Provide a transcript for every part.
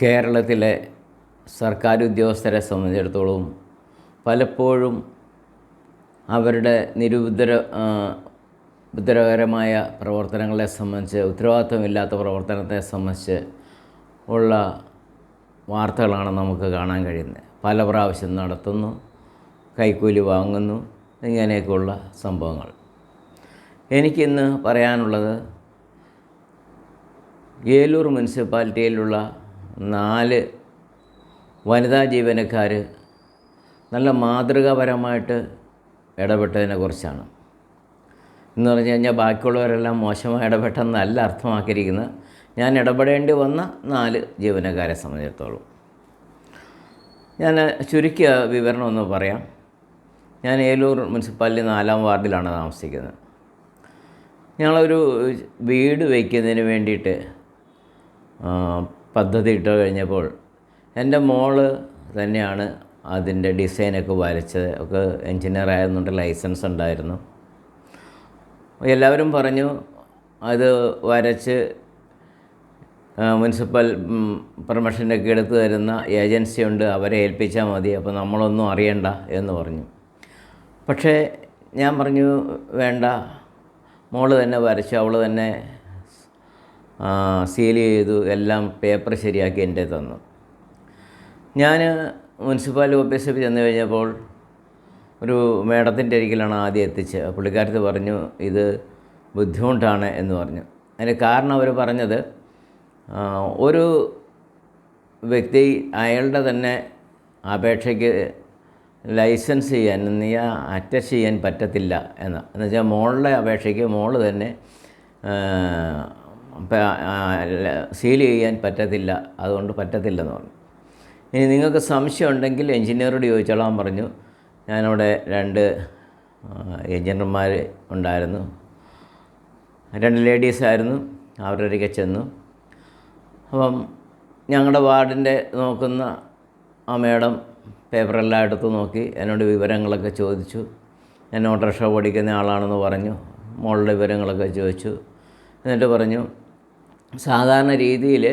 കേരളത്തിലെ സർക്കാർ ഉദ്യോഗസ്ഥരെ സംബന്ധിച്ചിടത്തോളം പലപ്പോഴും അവരുടെ ഉപദ്രവകരമായ പ്രവർത്തനങ്ങളെ സംബന്ധിച്ച്, ഉത്തരവാദിത്വമില്ലാത്ത പ്രവർത്തനത്തെ സംബന്ധിച്ച് ഉള്ള വാർത്തകളാണ് നമുക്ക് കാണാൻ കഴിയുന്നത്. പല പ്രാവശ്യം നടത്തുന്നു, കൈക്കൂലി വാങ്ങുന്നു, ഇങ്ങനെയൊക്കെയുള്ള സംഭവങ്ങൾ. എനിക്കിന്ന് പറയാനുള്ളത്, ഏലൂർ മുനിസിപ്പാലിറ്റിയിലുള്ള 4 വനിതാ ജീവനക്കാർ നല്ല മാതൃകാപരമായിട്ട് ഇടപെട്ടതിനെക്കുറിച്ചാണ്. എന്ന് പറഞ്ഞു കഴിഞ്ഞാൽ ബാക്കിയുള്ളവരെല്ലാം മോശമായി ഇടപെട്ടെന്നല്ല അർത്ഥമാക്കിയിരിക്കുന്നത്. ഞാൻ ഇടപെടേണ്ടി വന്ന 4 ജീവനക്കാരെ സംബന്ധിച്ചിടത്തോളം ഞാൻ ചുരുക്കിയ വിവരണം ഒന്ന് പറയാം. ഞാൻ ഏലൂർ മുനിസിപ്പാലിറ്റി 4-ാം വാർഡിലാണ് താമസിക്കുന്നത്. ഞങ്ങളൊരു വീട് വയ്ക്കുന്നതിന് വേണ്ടിയിട്ട് പദ്ധതി ഇട്ട് കഴിഞ്ഞപ്പോൾ എൻ്റെ മോള് തന്നെയാണ് അതിൻ്റെ ഡിസൈനൊക്കെ വരച്ചത്. ഒക്കെ എൻജിനീയർ ആയതുകൊണ്ട് ലൈസൻസ് ഉണ്ടായിരുന്നു. എല്ലാവരും പറഞ്ഞു അത് വരച്ച് മുനിസിപ്പൽ പെർമിഷനൊക്കെ എടുത്തു തരുന്ന ഏജൻസി ഉണ്ട്, അവരെ ഏൽപ്പിച്ചാൽ മതി, അപ്പോൾ നമ്മളൊന്നും അറിയണ്ട എന്ന് പറഞ്ഞു. പക്ഷേ ഞാൻ പറഞ്ഞു വേണ്ട, മോള് തന്നെ വരച്ചു, അവൾ തന്നെ സീൽ ചെയ്തു, എല്ലാം പേപ്പർ ശരിയാക്കി എൻ്റെ തന്നു. ഞാൻ മുനിസിപ്പാലിറ്റി ഓഫീസിൽ ചെന്ന് കഴിഞ്ഞപ്പോൾ ഒരു മേഡത്തിൻ്റെ അരികിലാണ് ആദ്യം എത്തിച്ചത്. പുള്ളിക്കാരത്ത് പറഞ്ഞു ഇത് ബുദ്ധിമുട്ടാണ് എന്ന് പറഞ്ഞു. അതിന് കാരണം അവർ പറഞ്ഞത്, ഒരു വ്യക്തി അയാളുടെ തന്നെ അപേക്ഷയ്ക്ക് ലൈസൻസ് ചെയ്യാൻ അറ്റസ്റ്റ് ചെയ്യാൻ പറ്റത്തില്ല എന്ന് വെച്ചാൽ മോളുടെ അപേക്ഷയ്ക്ക് മോള് തന്നെ സീൽ ചെയ്യാൻ പറ്റത്തില്ല, അതുകൊണ്ട് പറ്റത്തില്ലെന്ന് പറഞ്ഞു. ഇനി നിങ്ങൾക്ക് സംശയം ഉണ്ടെങ്കിൽ എൻജിനീയറോട് ചോദിച്ചോളാൻ പറഞ്ഞു. ഞാനവിടെ 2 എൻജിനീയർമാർ ഉണ്ടായിരുന്നു, 2 ലേഡീസായിരുന്നു. അവരുടെ അരികെ ചെന്നു. അപ്പം ഞങ്ങളുടെ വാർഡിൻ്റെ നോക്കുന്ന ആ മേഡം പേപ്പറെല്ലാം എടുത്ത് നോക്കി, എന്നോട് വിവരങ്ങളൊക്കെ ചോദിച്ചു. ഞാൻ ഓട്ടോറിക്ഷ ഓടിക്കുന്ന ആളാണെന്ന് പറഞ്ഞു. മോളുടെ വിവരങ്ങളൊക്കെ ചോദിച്ചു. എന്നിട്ട് പറഞ്ഞു സാധാരണ രീതിയിൽ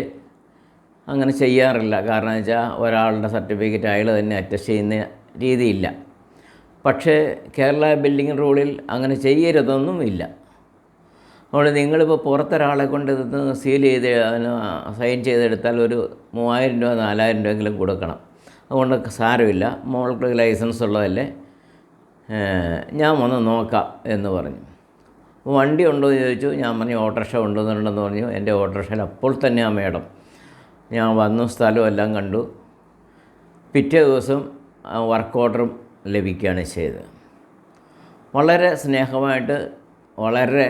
അങ്ങനെ ചെയ്യാറില്ല, കാരണം എന്ന് വെച്ചാൽ ഒരാളുടെ സർട്ടിഫിക്കറ്റ് അയാൾ തന്നെ അറ്റസ്റ്റ് ചെയ്യുന്ന രീതിയില്ല. പക്ഷേ കേരള ബിൽഡിംഗ് റൂളിൽ അങ്ങനെ ചെയ്യരുതൊന്നും ഇല്ല. അതുകൊണ്ട് നിങ്ങളിപ്പോൾ പുറത്തൊരാളെ കൊണ്ട് ഇത് സീൽ ചെയ്ത് അതിന് സൈൻ ചെയ്തെടുത്താൽ ഒരു 3000 രൂപ 4000 രൂപയെങ്കിലും കൊടുക്കണം. അതുകൊണ്ട് സാരമില്ല, മോൾക്ക് ലൈസൻസ് ഉള്ളതല്ലേ, ഞാൻ വന്ന് നോക്കാം എന്ന് പറഞ്ഞു. വണ്ടി ഉണ്ടോ എന്ന് ചോദിച്ചു. ഞാൻ പറഞ്ഞു ഓട്ടോറിക്ഷ ഉണ്ടെന്നുണ്ടെന്ന് പറഞ്ഞു. എൻ്റെ ഓട്ടോറിക്ഷയിൽ അപ്പോൾ തന്നെ ആ മേഡം ഞാൻ വന്നു, സ്ഥലവും എല്ലാം കണ്ടു. പിറ്റേ ദിവസം വർക്ക് ഓർഡറും ലഭിക്കുകയാണ് ചെയ്തത്. വളരെ സ്നേഹമായിട്ട്, വളരെ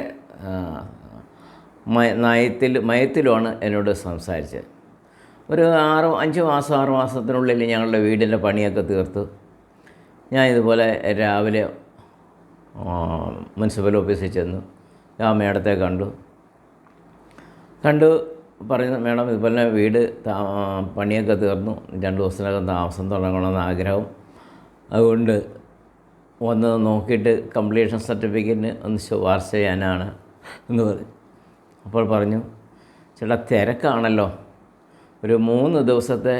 മയത്തിലുമാണ് എന്നോട് സംസാരിച്ചത്. ഒരു 5 മാസം 6 മാസത്തിനുള്ളിൽ ഞങ്ങളുടെ വീടിൻ്റെ പണിയൊക്കെ തീർത്തു. ഞാൻ ഇതുപോലെ രാവിലെ മുനിസിപ്പൽ ഓഫീസിൽ ചെന്നു. ആ മേഡത്തെ കണ്ടു പറഞ്ഞു, മേഡം ഇതുപോലെ വീട് പണിയൊക്കെ തീർന്നു, 2 ദിവസത്തിനകം താമസം തുടങ്ങണമെന്ന് ആഗ്രഹം, അതുകൊണ്ട് വന്ന് നോക്കിയിട്ട് കംപ്ലീഷൻ സർട്ടിഫിക്കറ്റിന് ഒന്ന് ശുപാർശ ചെയ്യാനാണ് എന്ന് പറഞ്ഞു. അപ്പോൾ പറഞ്ഞു ചേട്ടാ തിരക്കാണല്ലോ, ഒരു 3 ദിവസത്തെ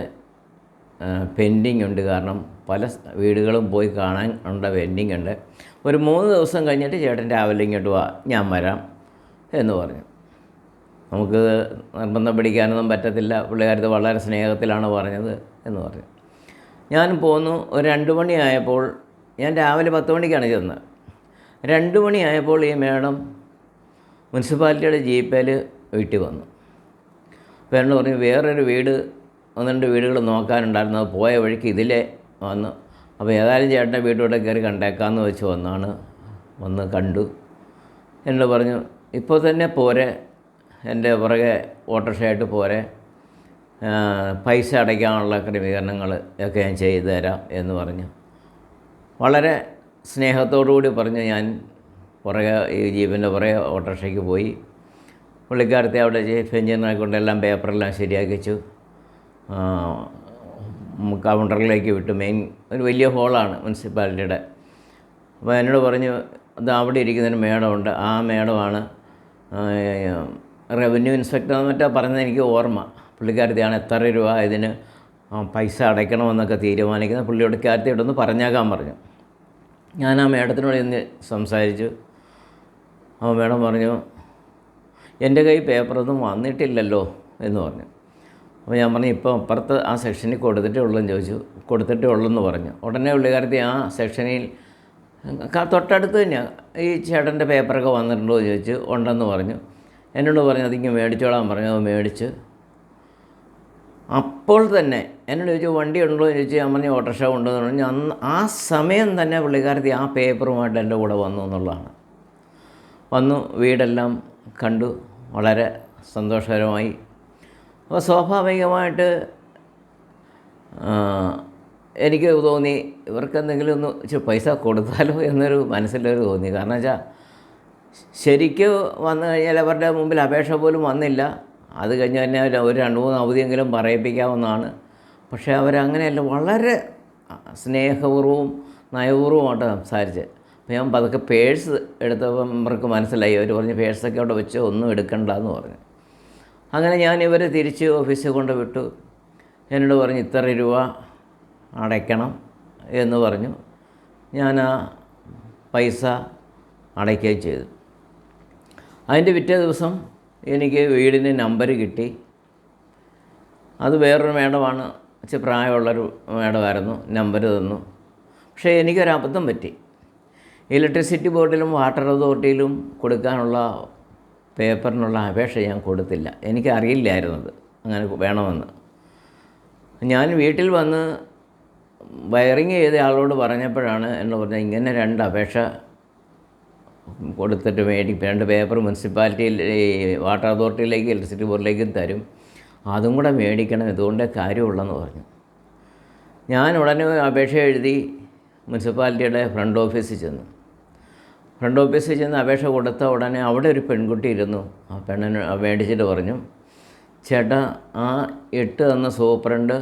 പെൻഡിങ് ഉണ്ട്, കാരണം പല വീടുകളും പോയി കാണാൻ ഉണ്ട പെൻഡിങ് ഉണ്ട്. ഒരു 3 ദിവസം കഴിഞ്ഞിട്ട് ചേട്ടൻ രാവിലെ ഇങ്ങോട്ട് വാ, ഞാൻ വരാം എന്ന് പറഞ്ഞു. നമുക്ക് നിർബന്ധം പിടിക്കാനൊന്നും പറ്റത്തില്ല. പുള്ളിക്കാരത്ത് വളരെ സ്നേഹത്തിലാണ് പറഞ്ഞത് എന്ന് പറഞ്ഞു. ഞാൻ പോന്നു. ഒരു 2 മണിയായപ്പോൾ, ഞാൻ രാവിലെ 10 മണിക്കാണ് ചെന്നത്. 2 മണിയായപ്പോൾ ഈ മേഡം മുനിസിപ്പാലിറ്റിയുടെ ജീപ്പേൽ വീട്ടിൽ വന്നു. അപ്പോൾ എന്നോട് പറഞ്ഞു വേറൊരു വീട് 1-2 വീടുകൾ നോക്കാനുണ്ടായിരുന്നു, അത് പോയ വഴിക്ക് ഇതിലേ വന്നു, അപ്പോൾ ഏതായാലും ചേട്ടൻ്റെ വീട്ടിലൂടെ കയറി കണ്ടേക്കാമെന്ന് വെച്ച് വന്ന് കണ്ടു. എന്നോട് പറഞ്ഞു ഇപ്പോൾ തന്നെ പോരെ, എൻ്റെ പുറകെ ഓട്ടോറിക്ഷയായിട്ട് പോരെ, പൈസ അടയ്ക്കാനുള്ള ക്രമീകരണങ്ങൾ ഒക്കെ ഞാൻ ചെയ്തു തരാം എന്ന് പറഞ്ഞു. വളരെ സ്നേഹത്തോടു കൂടി പറഞ്ഞു. ഞാൻ ഈ ജീപ്പിൻ്റെ പുറകെ ഓട്ടോറിക്ഷയ്ക്ക് പോയി. പുള്ളിക്കാരത്തെ അവിടെ ചീഫ് എഞ്ചിനീയറെ കൊണ്ടെല്ലാം പേപ്പറെല്ലാം ശരിയാക്കിച്ചു. കൗണ്ടറിലേക്ക് വിട്ടു. ഒരു വലിയ ഹോളാണ് മുനിസിപ്പാലിറ്റിയുടെ. അപ്പോൾ എന്നോട് പറഞ്ഞു അത് അവിടെ ഇരിക്കുന്നൊരു മേഡമുണ്ട്, ആ മേഡമാണ് റവന്യൂ ഇൻസ്പെക്ടർ മറ്റോ പറഞ്ഞത് എനിക്ക് ഓർമ്മ. പുള്ളിക്കാരത്തിയാണ് എത്ര രൂപ ഇതിന് പൈസ അടയ്ക്കണമെന്നൊക്കെ തീരുമാനിക്കുന്നത്, പുള്ളിക്കാരത്തിയോടൊന്ന് പറഞ്ഞേക്കാൻ പറഞ്ഞു. ഞാൻ ആ മേഡത്തിനോട് ഇന്ന് സംസാരിച്ചു. അപ്പോൾ മേഡം പറഞ്ഞു, എൻ്റെ കയ്യിൽ പേപ്പറൊന്നും വന്നിട്ടില്ലല്ലോ എന്ന് പറഞ്ഞു. അപ്പോൾ ഞാൻ പറഞ്ഞു, ഇപ്പോൾ അപ്പുറത്ത് ആ സെക്ഷനിൽ കൊടുത്തിട്ടേ ഉള്ളൂന്ന് ചോദിച്ചു. കൊടുത്തിട്ടേ ഉള്ളെന്ന് പറഞ്ഞു. ഉടനെ പുള്ളിക്കാരത്തി ആ സെക്ഷനിൽ തൊട്ടടുത്ത് തന്നെയാണ് ഈ ചേട്ടൻ്റെ പേപ്പറൊക്കെ വന്നിട്ടുണ്ടോ എന്ന് ചോദിച്ചു. ഉണ്ടെന്ന് പറഞ്ഞു. എന്നോട് പറഞ്ഞു അതിങ്ങ് മേടിച്ചോളാൻ പറഞ്ഞു. അത് മേടിച്ച് അപ്പോൾ തന്നെ എന്നോട് ചോദിച്ചു വണ്ടി ഉണ്ടോ എന്ന് ചോദിച്ചു. ഞാൻ പറഞ്ഞു ഓട്ടോറിക്ഷ ഉണ്ടെന്ന് പറഞ്ഞു. അന്ന് ആ സമയം തന്നെ പുള്ളിക്കാരത്തി ആ പേപ്പറുമായിട്ട് എൻ്റെ കൂടെ വന്നു എന്നുള്ളതാണ്. വന്നു, വീടെല്ലാം കണ്ടു, വളരെ സന്തോഷകരമായി. അപ്പോൾ സ്വാഭാവികമായിട്ട് എനിക്ക് തോന്നി ഇവർക്കെന്തെങ്കിലും ഒന്ന് ഇച്ചിരി പൈസ കൊടുത്താലോ എന്നൊരു മനസ്സിലൊരു തോന്നി. കാരണം വെച്ചാൽ ശരിക്കും വന്നു കഴിഞ്ഞാൽ അവരുടെ മുമ്പിൽ അപേക്ഷ പോലും വന്നില്ല. അത് കഴിഞ്ഞ് തന്നെ ഒരു 2-3 അവധിയെങ്കിലും പറയിപ്പിക്കാവുന്നതാണ്. പക്ഷേ അവരങ്ങനെയല്ല, വളരെ സ്നേഹപൂർവ്വവും നയപൂർവ്വമായിട്ട് സംസാരിച്ച്. അപ്പോൾ ഞാൻ പതുക്കെ പേഴ്സ് എടുത്തപ്പം ഇവർക്ക് മനസ്സിലായി. അവർ പറഞ്ഞു പേഴ്സൊക്കെ അവിടെ വെച്ച് ഒന്നും എടുക്കണ്ട എന്ന് പറഞ്ഞു. അങ്ങനെ ഞാൻ ഇവരെ തിരിച്ച് ഓഫീസിൽ കൊണ്ട് വിട്ടു. എന്നോട് പറഞ്ഞു ഇത്ര രൂപ അടയ്ക്കണം എന്ന് പറഞ്ഞു. ഞാൻ ആ പൈസ അടയ്ക്കുകയും ചെയ്തു. അതിൻ്റെ പിറ്റേ ദിവസം എനിക്ക് വീടിന് നമ്പർ കിട്ടി. അത് വേറൊരു മേഡമാണ്, ഇച്ചിരി പ്രായമുള്ളൊരു മേഡമായിരുന്നു. നമ്പർ തന്നു. പക്ഷേ എനിക്കൊരബദ്ധം പറ്റി. ഇലക്ട്രിസിറ്റി ബോർഡിലും വാട്ടർ അതോറിറ്റിയിലും കൊടുക്കാനുള്ള പേപ്പറിനുള്ള അപേക്ഷ ഞാൻ കൊടുത്തില്ല. എനിക്കറിയില്ലായിരുന്നത് അങ്ങനെ വേണമെന്ന്. ഞാൻ വീട്ടിൽ വന്ന് വയറിങ് ചെയ്ത ആളോട് പറഞ്ഞപ്പോഴാണ് എന്നോട് പറഞ്ഞത് ഇങ്ങനെ 2 അപേക്ഷ കൊടുത്തിട്ട് 2 പേപ്പർ മുനിസിപ്പാലിറ്റിയിൽ വാട്ടർ അതോറിറ്റിയിലേക്ക് ഇലക്ട്രിസിറ്റി ബോർഡിലേക്കും തരും, അതും കൂടെ മേടിക്കണം, ഇതുകൊണ്ടേ കാര്യമുള്ളെന്ന് പറഞ്ഞു. ഞാൻ ഉടനെ അപേക്ഷ എഴുതി മുനിസിപ്പാലിറ്റിയുടെ ഫ്രണ്ട് ഓഫീസിൽ ചെന്നു. ഫ്രണ്ട് ഓഫീസിൽ ചെന്ന് അപേക്ഷ കൊടുത്ത ഉടനെ അവിടെ ഒരു പെൺകുട്ടി ഇരുന്നു. ആ പെണ്ണിന് മേടിച്ചിട്ട് പറഞ്ഞു, ചേട്ടാ ആ 8 തന്ന സൂപ്രണ്ട്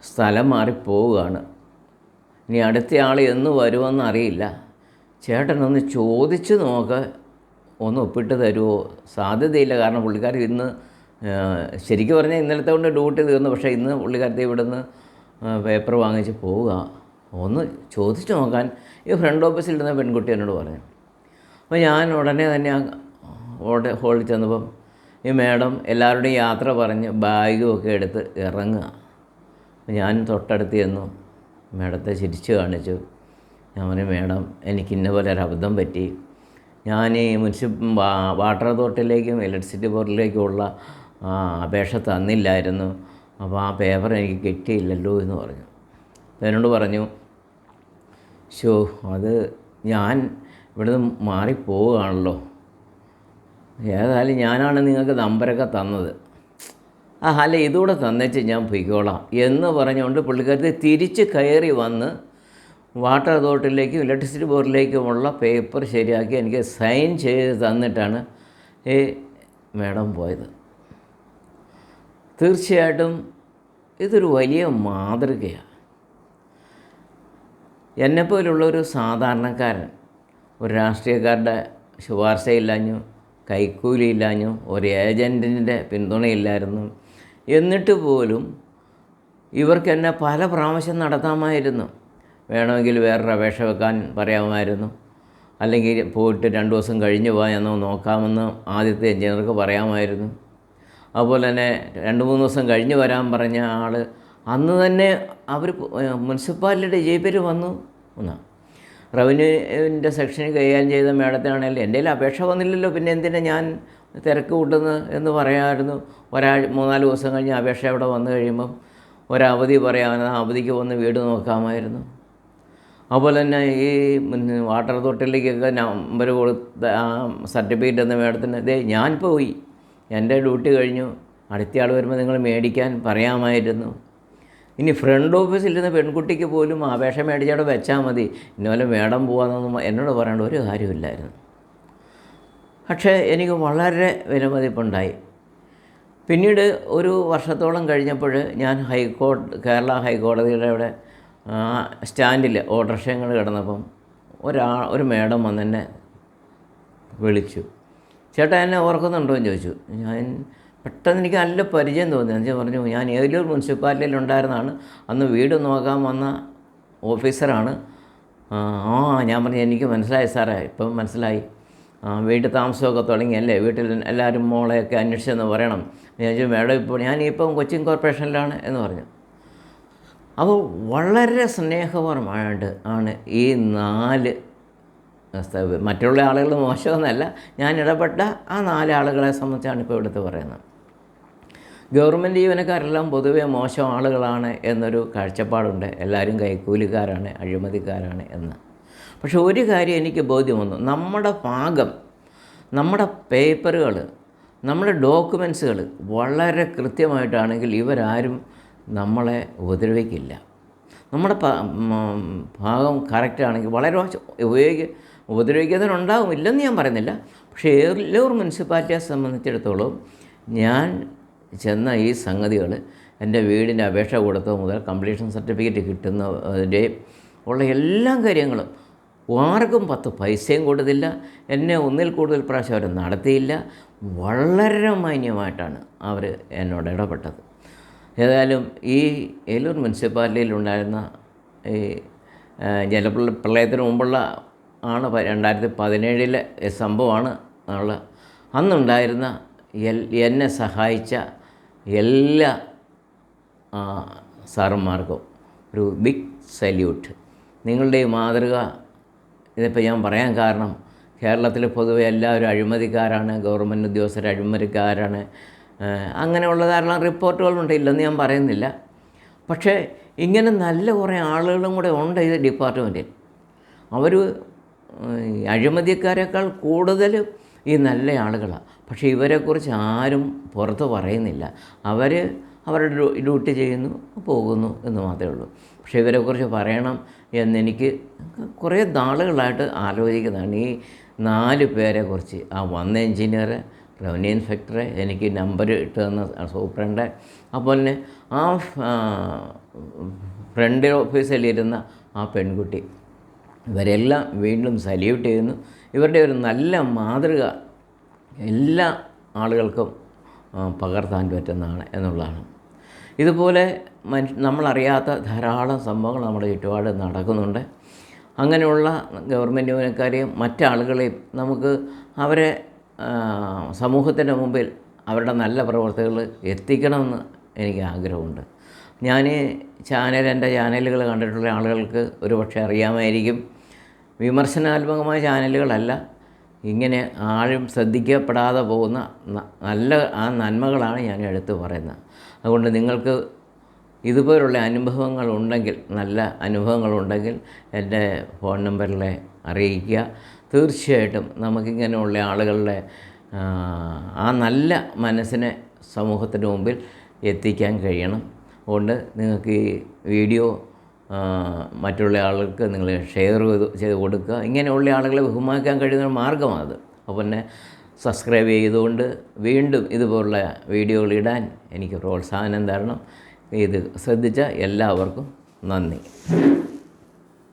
സ്ഥലം മാറി പോവുകയാണ്, ഇനി അടുത്ത ആൾ എന്ന് വരുമെന്ന് അറിയില്ല, ചേട്ടനൊന്ന് ചോദിച്ച് നോക്ക്, ഒന്ന് ഒപ്പിട്ട് തരുമോ? സാധ്യതയില്ല, കാരണം പുള്ളിക്കാരി ഇന്ന് ശരിക്കും പറഞ്ഞാൽ ഇന്നലത്തെ കൊണ്ട് ഡ്യൂട്ടി തീർന്നു, പക്ഷേ ഇന്ന് പുള്ളിക്കാരത്തെ ഇവിടുന്ന് പേപ്പർ വാങ്ങിച്ച് പോവുക, ഒന്ന് ചോദിച്ച് നോക്കാൻ ഈ ഫ്രണ്ട് ഓഫീസിലിരുന്ന പെൺകുട്ടി എന്നോട് പറഞ്ഞു. അപ്പോൾ ഞാൻ ഉടനെ തന്നെ ഹോളിൽ ചെന്നപ്പം ഈ മേഡം എല്ലാവരുടെയും യാത്ര പറഞ്ഞ് ബാഗും ഒക്കെ എടുത്ത് ഇറങ്ങുക. ഞാൻ തൊട്ടടുത്ത് ചെന്നു, മേഡത്തെ ചിരിച്ച് കാണിച്ചു. ഞാൻ പറഞ്ഞു, മേഡം എനിക്ക് ഇന്ന പോലെ ഒരു അബദ്ധം പറ്റി, ഞാൻ ഈ വാട്ടർ അതോറിറ്റിയിലേക്കും ഇലക്ട്രിസിറ്റി ബോർഡിലേക്കുമുള്ള അപേക്ഷ തന്നില്ലായിരുന്നു, അപ്പോൾ ആ പേപ്പർ എനിക്ക് കിട്ടിയില്ലല്ലോ എന്ന് പറഞ്ഞു. എന്നോട് പറഞ്ഞു, അത് ഞാൻ ഇവിടുന്ന് മാറിപ്പോവുകയാണല്ലോ, ഏതായാലും ഞാനാണ് നിങ്ങൾക്ക് നമ്പരൊക്കെ തന്നത്, അല്ല ഇതുകൂടെ തന്നേച്ച് ഞാൻ പൊയ്ക്കോളാം എന്ന് പറഞ്ഞുകൊണ്ട് പുള്ളിക്കാരത്തെ തിരിച്ച് കയറി വന്ന് വാട്ടർ അതോറിറ്റിയിലേക്കും ഇലക്ട്രിസിറ്റി ബോർഡിലേക്കുമുള്ള പേപ്പർ ശരിയാക്കി എനിക്ക് സൈൻ ചെയ്ത് തന്നിട്ടാണ് ഈ മേഡം പോയത്. തീർച്ചയായിട്ടും ഇതൊരു വലിയ മാതൃകയാണ്. എന്നെപ്പോലുള്ളൊരു സാധാരണക്കാരൻ, ഒരു രാഷ്ട്രീയക്കാരുടെ ശുപാർശയില്ലാഞ്ഞു, കൈക്കൂലിയില്ലാഞ്ഞു, ഒരു ഏജൻറ്റിൻ്റെ പിന്തുണയില്ലായിരുന്നു, എന്നിട്ട് പോലും ഇവർക്ക് എന്നെ പല പ്രാവശ്യം നടത്താമായിരുന്നു. വേണമെങ്കിൽ വേറൊരു അപേക്ഷ വെക്കാൻ പറയാമായിരുന്നു, അല്ലെങ്കിൽ പോയിട്ട് 2 ദിവസം കഴിഞ്ഞ് പോയെന്നോ നോക്കാമെന്ന് ആദ്യത്തെ എഞ്ചിനീയർക്ക് പറയാമായിരുന്നു. അതുപോലെ തന്നെ 2-3 ദിവസം കഴിഞ്ഞ് വരാൻ പറഞ്ഞ ആൾ അന്ന് തന്നെ അവർ മുനിസിപ്പാലിറ്റിയുടെ ജീപ്പിൽ വന്നു. റവന്യൂവിൻ്റെ സെക്ഷനിൽ കൈകാര്യം ചെയ്ത മേഡത്തിനാണെങ്കിൽ എൻ്റെ കയ്യിൽ അപേക്ഷ വന്നില്ലല്ലോ, പിന്നെ എന്തിനാ ഞാൻ തിരക്ക് കൂട്ടുന്നത് എന്ന് പറയാമായിരുന്നു. 3-4 ദിവസം കഴിഞ്ഞ് അപേക്ഷ അവിടെ വന്നു കഴിയുമ്പം ഒരവധി പറയാമെന്ന്, ആ അവധിക്ക് വന്ന് വീട് നോക്കാമായിരുന്നു. അതുപോലെ തന്നെ ഈ വാട്ടർ അതോറിറ്റിയിലേക്കൊക്കെ നമ്പർ കൊടുത്ത ആ സർട്ടിഫിക്കറ്റ് എന്ന മേഡത്തിന് ഞാൻ പോയി, എൻ്റെ ഡ്യൂട്ടി കഴിഞ്ഞു, അടുത്ത ആൾ വരുമ്പോൾ നിങ്ങൾ മേടിക്കാൻ പറയാമായിരുന്നു. ഇനി ഫ്രണ്ട് ഓഫീസിലിരുന്ന പെൺകുട്ടിക്ക് പോലും അപേക്ഷ മേടിച്ചവിടെ വെച്ചാൽ മതി, ഇന്നപോലെ മേഡം പോകാമെന്നൊന്നും എന്നോട് പറയേണ്ട ഒരു കാര്യമില്ലായിരുന്നു. പക്ഷേ എനിക്ക് വളരെ വിലമതിപ്പുണ്ടായി. പിന്നീട് ഒരു വർഷത്തോളം കഴിഞ്ഞപ്പോൾ ഞാൻ കേരള ഹൈക്കോടതിയുടെ അവിടെ സ്റ്റാൻഡിൽ ഓട്ടോറിക്ഷകൾ കിടന്നപ്പം ഒരു മേഡം വന്നെന്നെ വിളിച്ചു. ചേട്ടാ എന്നെ ഓർക്കുന്നുണ്ടോ എന്ന് ചോദിച്ചു. ഞാൻ പെട്ടെന്ന് എനിക്ക് നല്ല പരിചയം തോന്നി. എന്നുവെച്ചാൽ പറഞ്ഞു, ഞാൻ ഏലൂർ മുനിസിപ്പാലിറ്റിയിലുണ്ടായിരുന്നതാണ്, അന്ന് വീട് നോക്കാൻ വന്ന ഓഫീസറാണ്. ഞാൻ പറഞ്ഞു, എനിക്ക് മനസ്സിലായി സാറേ, ഇപ്പം മനസ്സിലായി. വീട്ടിൽ താമസമൊക്കെ തുടങ്ങിയല്ലേ, വീട്ടിൽ എല്ലാവരും മോളെയൊക്കെ അന്വേഷിച്ചെന്ന് പറയണം. ഞാൻ ചോദിച്ചു, മേഡം ഇപ്പോൾ ഞാനിപ്പം കൊച്ചിൻ കോർപ്പറേഷനിലാണ് എന്ന് പറഞ്ഞു. അപ്പോൾ വളരെ സ്നേഹപരമായിട്ട് ആണ് ഈ 4 മറ്റുള്ള ആളുകൾ മോശമെന്നല്ല, ഞാൻ ഇടപെട്ട ആ 4 ആളുകളെ സംബന്ധിച്ചാണ് ഇപ്പോൾ ഇവിടുത്തെ പറയുന്നത്. ഗവൺമെൻറ് ജീവനക്കാരെല്ലാം പൊതുവെ മോശം ആളുകളാണ് എന്നൊരു കാഴ്ചപ്പാടുണ്ട്. എല്ലാവരും കൈക്കൂലിക്കാരാണ്, അഴിമതിക്കാരാണ് എന്ന്. പക്ഷെ ഒരു കാര്യം എനിക്ക് ബോധ്യം വന്നു, നമ്മുടെ ഭാഗം, നമ്മുടെ പേപ്പറുകൾ, നമ്മുടെ ഡോക്യുമെൻസുകൾ വളരെ കൃത്യമായിട്ടാണെങ്കിൽ ഇവരാരും നമ്മളെ ഉപദ്രവിക്കില്ല. നമ്മുടെ ഭാഗം കറക്റ്റാണെങ്കിൽ വളരെ ഉപദ്രവിക്കുന്നതിനുണ്ടാകും, ഇല്ലെന്ന് ഞാൻ പറയുന്നില്ല. പക്ഷേ ഏലൂർ മുനിസിപ്പാലിറ്റിയെ സംബന്ധിച്ചിടത്തോളം ഞാൻ ചെന്ന ഈ സംഗതികൾ, എൻ്റെ വീടിൻ്റെ അപേക്ഷ കൊടുത്തത് മുതൽ കംപ്ലീഷൻ സർട്ടിഫിക്കറ്റ് കിട്ടുന്നതിൻ്റെ ഉള്ള എല്ലാ കാര്യങ്ങളും ആർക്കും 10 പൈസയും കൊടുത്തില്ല. എന്നെ ഒന്നിൽ കൂടുതൽ പ്രാവശ്യം അവർ നടത്തിയില്ല. വളരെ മാന്യമായിട്ടാണ് അവർ എന്നോട് ഇടപെട്ടത്. ഏതായാലും ഈ ഏലൂർ മുനിസിപ്പാലിറ്റിയിലുണ്ടായിരുന്ന ഈ ജലപ്രളയത്തിന് മുമ്പുള്ള 2017 സംഭവമാണ് ഉള്ള അന്നുണ്ടായിരുന്ന എന്നെ സഹായിച്ച എല്ലാ സാറന്മാർക്കും ഒരു ബിഗ് സല്യൂട്ട്. നിങ്ങളുടെ ഈ മാതൃക, ഇതിപ്പോൾ ഞാൻ പറയാൻ കാരണം, കേരളത്തിൽ പൊതുവെ എല്ലാവരും അഴിമതിക്കാരാണ്, ഗവൺമെൻറ് ഉദ്യോഗസ്ഥർ അഴിമതിക്കാരാണ്, അങ്ങനെയുള്ള ധാരാളം റിപ്പോർട്ടുകളുണ്ട്, ഇല്ലെന്ന് ഞാൻ പറയുന്നില്ല. പക്ഷേ ഇങ്ങനെ നല്ല കുറേ ആളുകളും കൂടെ ഉണ്ട് ഈ ഡിപ്പാർട്ട്മെൻറ്റിൽ. അവർ അഴിമതിക്കാരേക്കാൾ കൂടുതൽ ഈ നല്ല ആളുകളാണ്. പക്ഷേ ഇവരെക്കുറിച്ച് ആരും പുറത്ത് പറയുന്നില്ല. അവരുടെ ഡ്യൂട്ടി ചെയ്യുന്നു, പോകുന്നു എന്ന് മാത്രമേ ഉള്ളൂ. പക്ഷേ ഇവരെക്കുറിച്ച് പറയണം എന്നെനിക്ക് കുറേ നാളുകളായിട്ട് ആലോചിക്കുന്നതാണ്. ഈ 4 പേരെക്കുറിച്ച്, ആ വന്ന എഞ്ചിനീയർ, റവന്യൂ ഇൻസ്പെക്ടറെ, എനിക്ക് നമ്പർ ഇട്ട് തന്ന സൂപ്രണ്ട്, അപ്പോൾ തന്നെ ആ ഫ്രണ്ട് ഓഫീസിലിരുന്ന ആ പെൺകുട്ടി, ഇവരെല്ലാം വീണ്ടും സല്യൂട്ട് ചെയ്യുന്നു. ഇവരുടെ ഒരു നല്ല മാതൃക എല്ലാ ആളുകൾക്കും പകർത്താൻ പറ്റുന്നതാണ് എന്നുള്ളതാണ്. ഇതുപോലെ നമ്മളറിയാത്ത ധാരാളം സംഭവങ്ങൾ നമ്മുടെ ചുറ്റുപാട് നടക്കുന്നുണ്ട്. അങ്ങനെയുള്ള ഗവൺമെൻറ് ജീവനക്കാരെയും മറ്റാളുകളെയും നമുക്ക് അവരെ സമൂഹത്തിൻ്റെ മുമ്പിൽ അവരുടെ നല്ല പ്രവർത്തികൾ എത്തിക്കണമെന്ന് എനിക്ക് ആഗ്രഹമുണ്ട്. എൻ്റെ ചാനലുകൾ കണ്ടിട്ടുള്ള ആളുകൾക്ക് ഒരുപക്ഷെ അറിയാമായിരിക്കും. വിമർശനാത്മകമായ ചാനലുകളല്ല, ഇങ്ങനെ ആരും ശ്രദ്ധിക്കപ്പെടാതെ പോകുന്ന നല്ല നന്മകളാണ് ഞാൻ എടുത്തു പറയുന്നത്. അതുകൊണ്ട് നിങ്ങൾക്ക് ഇതുപോലുള്ള അനുഭവങ്ങളുണ്ടെങ്കിൽ, നല്ല അനുഭവങ്ങളുണ്ടെങ്കിൽ എൻ്റെ ഫോൺ നമ്പറിൽ അറിയിക്കുക. തീർച്ചയായിട്ടും നമുക്കിങ്ങനെയുള്ള ആളുകളുടെ ആ നല്ല മനസ്സിനെ സമൂഹത്തിന് മുമ്പിൽ എത്തിക്കാൻ കഴിയണം. അതുകൊണ്ട് നിങ്ങൾക്ക് ഈ വീഡിയോ മറ്റുള്ള ആളുകൾക്ക് നിങ്ങൾ ഷെയർ ചെയ്ത് കൊടുക്കുക. ഇങ്ങനെയുള്ള ആളുകളെ ബഹുമാനിക്കാൻ കഴിയുന്ന മാർഗ്ഗമാണത്. അപ്പോൾ തന്നെ സബ്സ്ക്രൈബ് ചെയ്തുകൊണ്ട് വീണ്ടും ഇതുപോലുള്ള വീഡിയോകൾ ഇടാൻ എനിക്ക് പ്രോത്സാഹനം തരണം. ഇത് ശ്രദ്ധിച്ച എല്ലാവർക്കും നന്ദി.